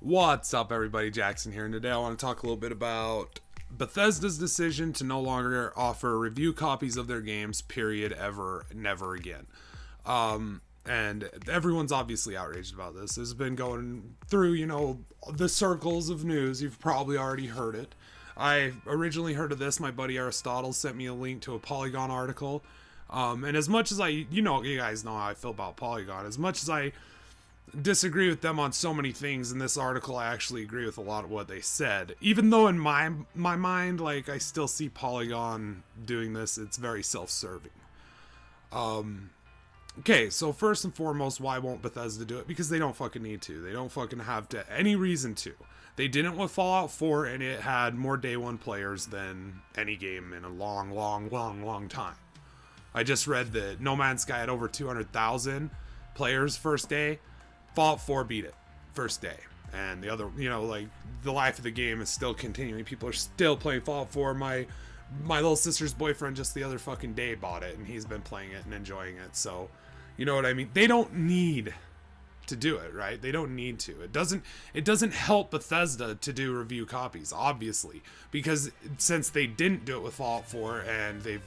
What's up, everybody? Jaxxsin here, and today I want to talk a little bit about Bethesda's decision to no longer offer review copies of their games, period, ever, never again. And everyone's obviously outraged about this. This has been going through, the circles of news. You've probably already heard it. I originally heard of this. My buddy Aristotle sent me a link to a Polygon article. And as much as you guys know how I feel about Polygon, as much as I disagree with them on so many things in this article, I actually agree with a lot of what they said. Even though in my mind, I still see Polygon doing this, it's very self-serving. Okay, so first and foremost, why won't Bethesda do it? Because they don't fucking need to. They don't fucking have any reason to. They didn't with Fallout 4, and it had more day one players than any game in a long time. I just read that No Man's Sky had over 200,000 players first day. Fallout 4 beat it first day, and the other, the life of the game is still continuing. People are still playing Fallout 4. My little sister's boyfriend just the other fucking day bought it, and he's been playing it and enjoying it. So, you know what I mean? They don't need to do it, right? They don't need to. It doesn't help Bethesda to do review copies, obviously, because since they didn't do it with Fallout 4 and they've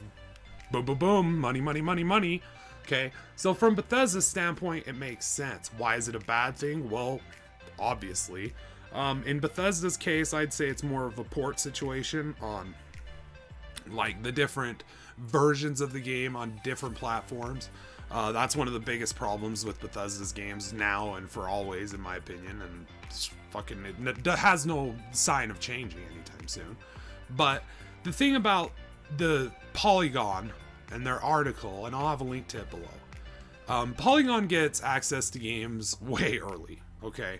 boom, money. Okay, so from Bethesda's standpoint, it makes sense. Why is it a bad thing? Well, obviously. In Bethesda's case, I'd say it's more of a port situation on, the different versions of the game on different platforms. That's one of the biggest problems with Bethesda's games now and for always, in my opinion. And it has no sign of changing anytime soon. But the thing about the Polygon and their article, and I'll have a link to it below. Polygon gets access to games way early, okay?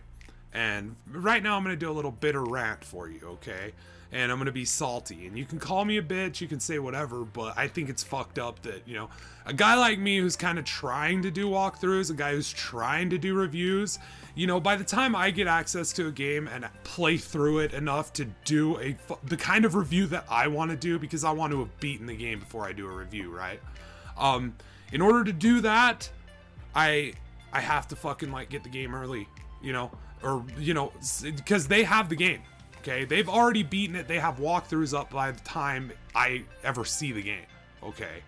And right now I'm going to do a little bitter rant for you, okay? And I'm going to be salty. And you can call me a bitch, you can say whatever, but I think it's fucked up that, a guy like me who's kind of trying to do walkthroughs, a guy who's trying to do reviews, by the time I get access to a game and play through it enough to do the kind of review that I want to do, because I want to have beaten the game before I do a review, right? In order to do that, I have to fucking get the game early, because they have the game, okay? They've already beaten it. They have walkthroughs up by the time I ever see the game, okay?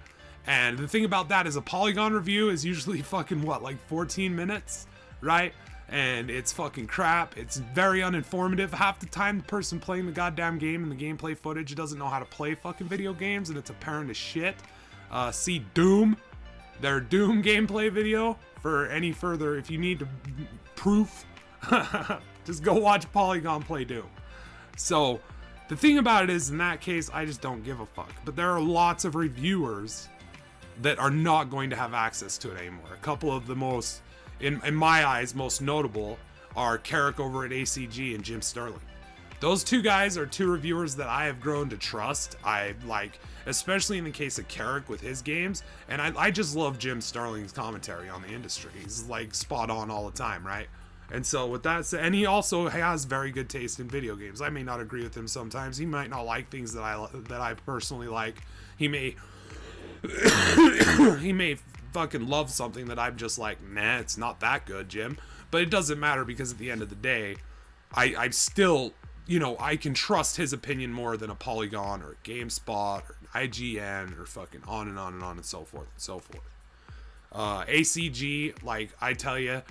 And the thing about that is a Polygon review is usually fucking 14 minutes, right? And it's fucking crap. It's very uninformative. Half the time, the person playing the goddamn game and the gameplay footage doesn't know how to play fucking video games, and it's apparent as shit. See Doom, their Doom gameplay video for any further. If you need proof, just go watch Polygon play Doom. So the thing about it is, in that case, I just don't give a fuck. But there are lots of reviewers that are not going to have access to it anymore. A couple of the most, in my eyes, most notable are Karak over at ACG and Jim Sterling. Those two guys are two reviewers that I have grown to trust. I like, especially in the case of Karak with his games, and I just love Jim Sterling's commentary on the industry. He's spot on all the time, right? And so with that said, and he also has very good taste in video games. I may not agree with him sometimes. He might not like things that I personally like. He may he may fucking love something that I'm just like, nah, it's not that good, Jim. But it doesn't matter, because at the end of the day, I still, I can trust his opinion more than a Polygon or a GameSpot or an IGN or fucking on and on and on and so forth and so forth. ACG, I tell you,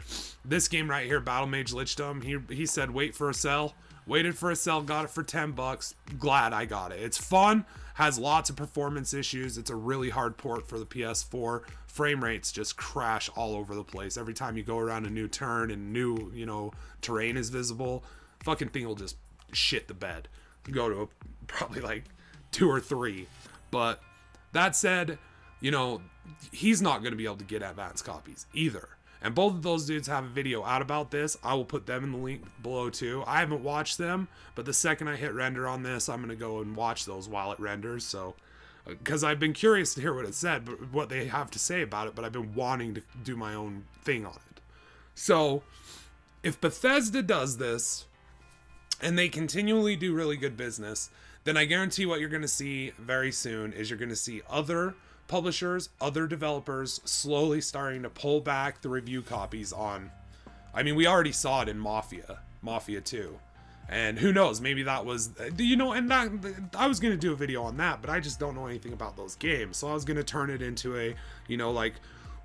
this game right here, Battle Mage Lichdom, he said wait for a sell. Waited for a sell, got it for $10. Glad I got it. It's fun, has lots of performance issues. It's a really hard port for the PS4. Frame rates just crash all over the place. Every time you go around a new turn and new, terrain is visible, fucking thing will just shit the bed. Go to probably 2 or 3. But that said, he's not going to be able to get advanced copies either. And both of those dudes have a video out about this. I will put them in the link below too. I haven't watched them, but the second I hit render on this, I'm going to go and watch those while it renders. So, because I've been curious to hear what it said, but what they have to say about it, but I've been wanting to do my own thing on it. So, if Bethesda does this, and they continually do really good business, then I guarantee what you're going to see very soon is you're going to see other publishers, other developers slowly starting to pull back the review copies on. I mean, we already saw it in Mafia. Mafia 2. And who knows, maybe that was, you know, and that, I was going to do a video on that, but I just don't know anything about those games. So I was going to turn it into a, you know, like,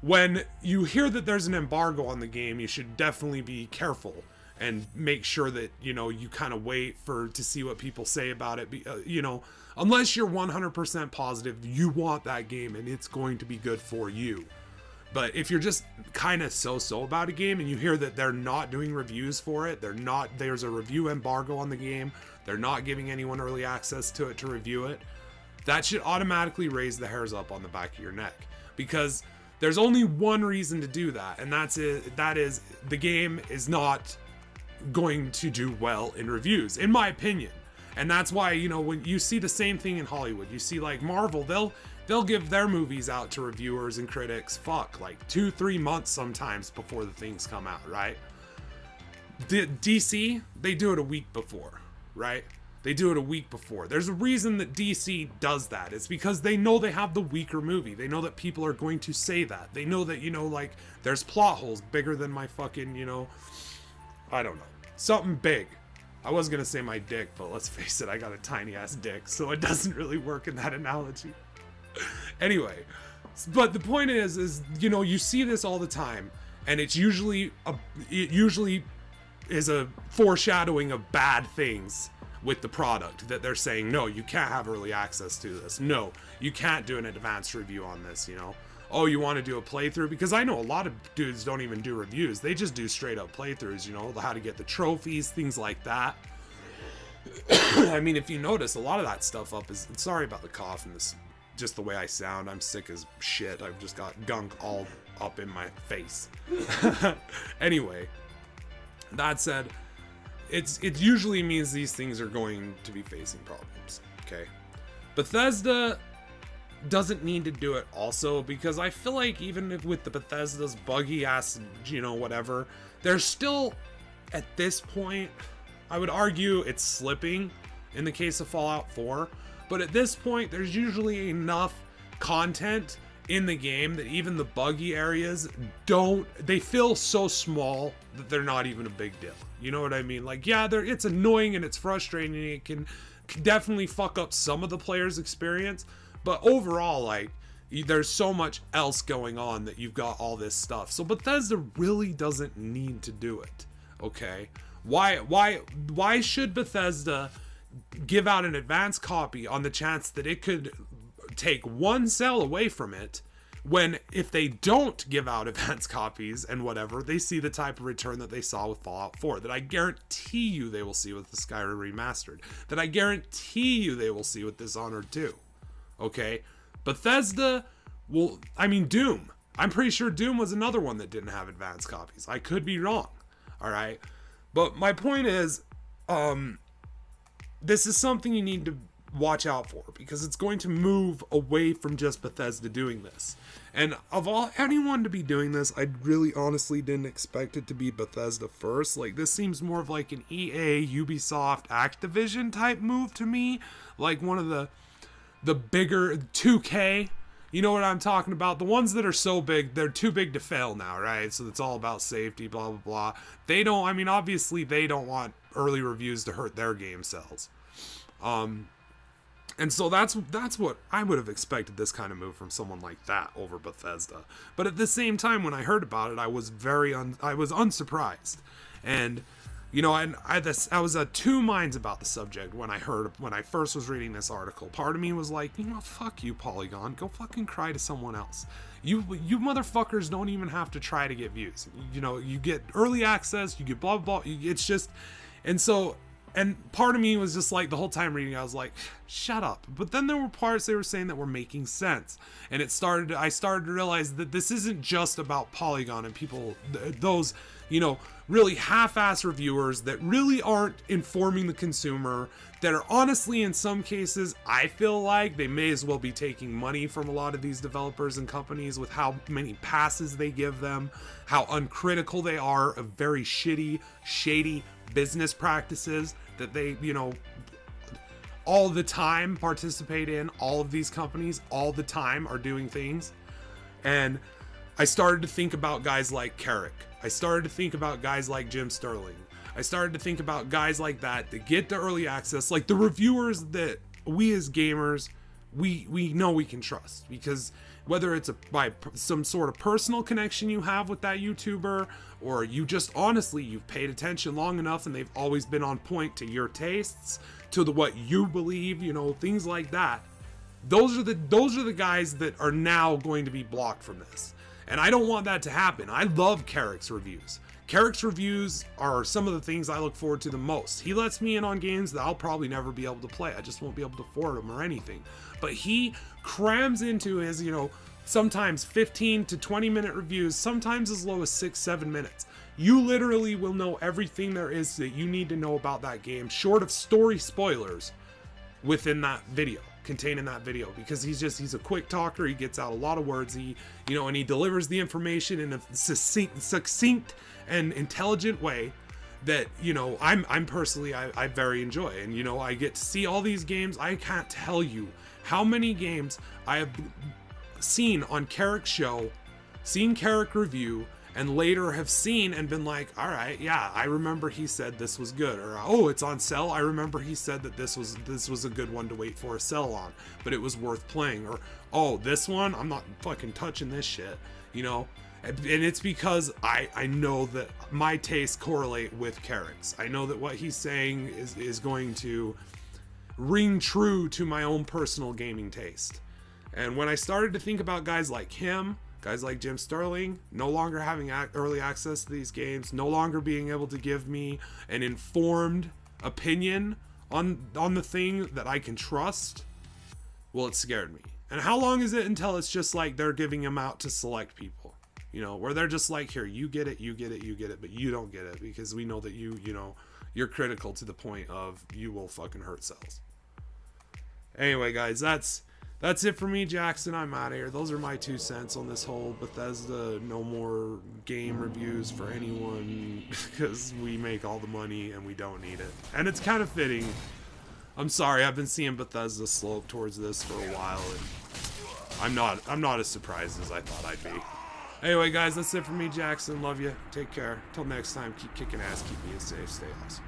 when you hear that there's an embargo on the game, you should definitely be careful and make sure that, you know, you kind of wait to see what people say about it. You know, unless you're 100% positive you want that game and it's going to be good for you. But if you're just kind of so-so about a game and you hear that they're not doing reviews for it, there's a review embargo on the game, they're not giving anyone early access to it to review it, that should automatically raise the hairs up on the back of your neck. Because there's only one reason to do that, and that is the game is not going to do well in reviews, in my opinion. And that's why, you know, when you see the same thing in Hollywood, you see like Marvel, they'll give their movies out to reviewers and critics, like 2-3 months sometimes before the things come out, right? DC, they do it a week before, right? They do it a week before. There's a reason that DC does that. It's because they know they have the weaker movie. They know that people are going to say that. They know that, you know, like, there's plot holes bigger than my fucking, you know, I don't know. Something big. I was gonna say my dick, but let's face it, I got a tiny ass dick, so it doesn't really work in that analogy. Anyway, but the point is, you know, you see this all the time, and it usually is a foreshadowing of bad things with the product, that they're saying, no, you can't have early access to this. No, you can't do an advanced review on this, you know. Oh, you want to do a playthrough? Because I know a lot of dudes don't even do reviews. They just do straight up playthroughs, you know, how to get the trophies, things like that. I mean, if you notice, a lot of that stuff sorry about the cough and this, just the way I sound. I'm sick as shit. I've just got gunk all up in my face. Anyway, that said, it usually means these things are going to be facing problems, okay? Bethesda doesn't need to do it also, because I feel like even with the Bethesda's buggy ass, you know, whatever, there's still, at this point, I would argue it's slipping in the case of Fallout 4, but at this point there's usually enough content in the game that even the buggy areas they feel so small that they're not even a big deal. You know what I mean? Like, yeah, it's annoying and it's frustrating and it can definitely fuck up some of the players' experience, but overall, like, there's so much else going on that you've got all this stuff. So Bethesda really doesn't need to do it, okay? Why should Bethesda give out an advanced copy on the chance that it could take one sale away from it, when if they don't give out advanced copies and whatever, they see the type of return that they saw with Fallout 4, that I guarantee you they will see with the Skyrim Remastered, that I guarantee you they will see with Dishonored 2. Okay, Bethesda Doom. I'm pretty sure Doom was another one that didn't have advanced copies. I could be wrong. All right, but my point is, this is something you need to watch out for, because it's going to move away from just Bethesda doing this. And of anyone to be doing this, I really honestly didn't expect it to be Bethesda first. Like, this seems more of like an EA, Ubisoft, Activision type move to me. Like one of the bigger 2K, you know what I'm talking about? The ones that are so big, they're too big to fail now, right? So it's all about safety, blah, blah, blah. Obviously they don't want early reviews to hurt their game sales. And so that's what I would have expected, this kind of move from someone like that over Bethesda. But at the same time, when I heard about it, I was unsurprised. And, you know, I was at two minds about the subject when I first was reading this article. Part of me was like, you know, fuck you, Polygon. Go fucking cry to someone else. You motherfuckers don't even have to try to get views. You know, you get early access, you get blah, blah, blah. It's just, and part of me was just like, the whole time reading, I was like, shut up. But then there were parts they were saying that were making sense. And I started to realize that this isn't just about Polygon and people, those, you know, really half-ass reviewers that really aren't informing the consumer, that are honestly, in some cases, I feel like they may as well be taking money from a lot of these developers and companies with how many passes they give them, how uncritical they are of very shitty, shady business practices that they, you know, all the time participate in. All of these companies all the time are doing things. And I started to think about guys like Karak. I started to think about guys like Jim Sterling. I started to think about guys like that get the early access, like the reviewers that we as gamers, we know we can trust, because whether it's by some sort of personal connection you have with that YouTuber, or you just honestly, you've paid attention long enough and they've always been on point to your tastes, to what you believe, you know, things like that. Those are the guys that are now going to be blocked from this. And I don't want that to happen. I love Karak's reviews. Karak's reviews are some of the things I look forward to the most. He lets me in on games that I'll probably never be able to play. I just won't be able to afford them or anything. But he crams into his, you know, sometimes 15 to 20 minute reviews, sometimes as low as 6-7 minutes. You literally will know everything there is that you need to know about that game, short of story spoilers, within that video, contained in that video, because he's a quick talker. He gets out a lot of words, and he delivers the information in a succinct and intelligent way that, you know, I'm personally, I very enjoy. And, you know, I get to see all these games. I can't tell you how many games I have seen on Karak's show, seen Karak review, and later have seen and been like, all right, yeah, I remember he said this was good, or oh, it's on sale. I remember he said that this was a good one to wait for a sell on, but it was worth playing. Or oh, this one, I'm not fucking touching this shit, you know. And it's because I know that my tastes correlate with Karak's. I know that what he's saying is going to ring true to my own personal gaming taste. And when I started to think about guys like him, guys like Jim Sterling, no longer having early access to these games, no longer being able to give me an informed opinion on the thing that I can trust, well, it scared me. And how long is it until it's just like they're giving them out to select people? You know, where they're just like, here, you get it, but you don't get it, because we know that you're critical to the point of you will fucking hurt sales. Anyway, guys, that's it for me, Jaxxsin. I'm out of here. Those are my 2 cents on this whole Bethesda no more game reviews for anyone, because we make all the money and we don't need it. And it's kind of fitting. I'm sorry, I've been seeing Bethesda slope towards this for a while, and I'm not as surprised as I thought I'd be. Anyway, guys, that's it for me, Jaxxsin. Love you. Take care. Till next time, keep kicking ass, keep being safe, stay awesome.